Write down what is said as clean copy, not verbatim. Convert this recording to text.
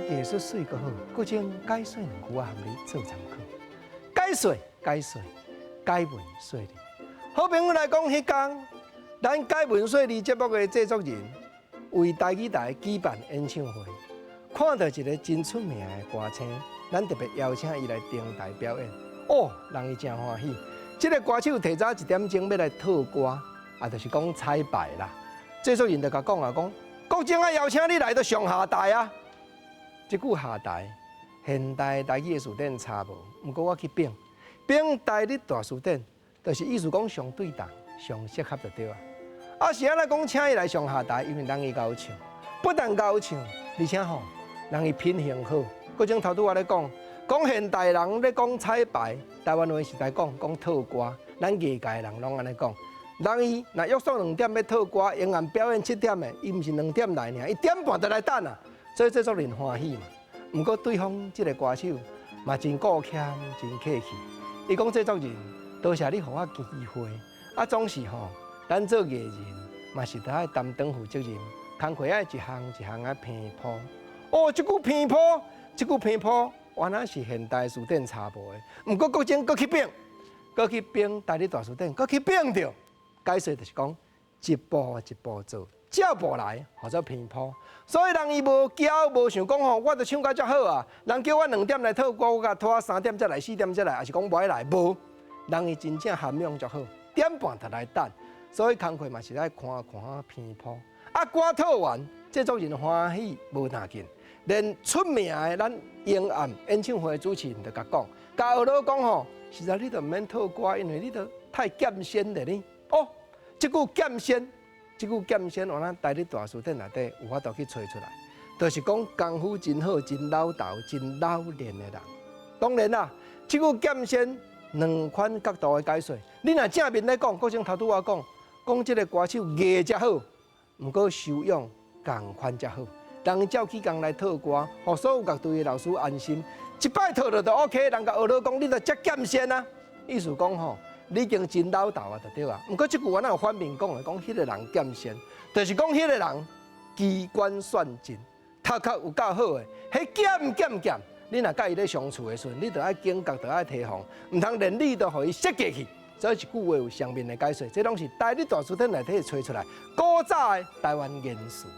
艺术水个好，各种解水两句啊，含你做参考。解水，解文说理。好朋友来讲，迄天咱解文说理节目的制作人为台语台举办演唱会，看到一个真出名的歌星，咱特别邀请伊来登台表演。哦，人伊真欢喜。这个歌手提早1点钟要来套歌，就是讲彩排啦。制作人就甲讲啊，讲国正啊邀请你来到上下台啊。这句下台，现代台语的词典差无，毋过我去变台语大词典，就是意思讲上对当、上适合就对啊。啊是安尼讲，请伊来上下台，因为人伊够唱，不但够唱，而且吼，人伊品行好。各种头拄我咧讲现代人咧讲彩排，台湾话是在讲套歌，咱业界人拢安尼讲。人伊若约束2点要套歌，永远表演7点的，伊毋是2点来尔，伊1点半就来等啊。所以制作人欢喜嘛。毋过对方即个歌手嘛真顾谦、真客气。伊讲制作人，多谢你互我机会，总是吼，咱做艺人嘛是得爱担当负责任，工课爱一项一项啊拼铺。哦，即句拼铺，原来是现代词典差无的。毋过国前搁去变台语大词典，搁去变着。解说就是讲一步一步做，照步来，或者拼铺。所以人伊无骄，无想讲吼，我著唱甲遮好啊。人叫我2点来套歌，我甲拖3点才来，4点才来，还是讲无爱来？无，人伊真正涵养足好，1点半就来等。所以工课嘛是爱看拼铺。歌套完，制作人欢喜无要紧，连出名的咱永暗演唱会主持人就甲讲，甲学佬讲吼，实在你著毋免套歌，因为你著太剑仙了呢。哦，这句剑仙，往咱台语大词典内底有法度去找出来，就是讲功夫真好、真老道、真老练的人。当然啦，这句剑仙2款角度的解说，你若正面来讲，各种头拄我讲这个歌手艺才好，毋过修养共款才好。人照起工来套歌，互所有乐队的老师安心，一摆套落就 OK。人甲学佬讲，你著遮剑仙啊，意思讲吼。你已经真老道啊，就对啊。毋过即句我哪有反面讲的，讲迄个人剑仙，就是讲迄个人机关算尽，头壳有够好的。迄剑，你若甲伊咧相处的时阵，你著爱警觉，著爱提防，毋通连你都互伊设计去。所以一句话有双面的解说，这拢是台语大词典内底找出来古早的台湾元素。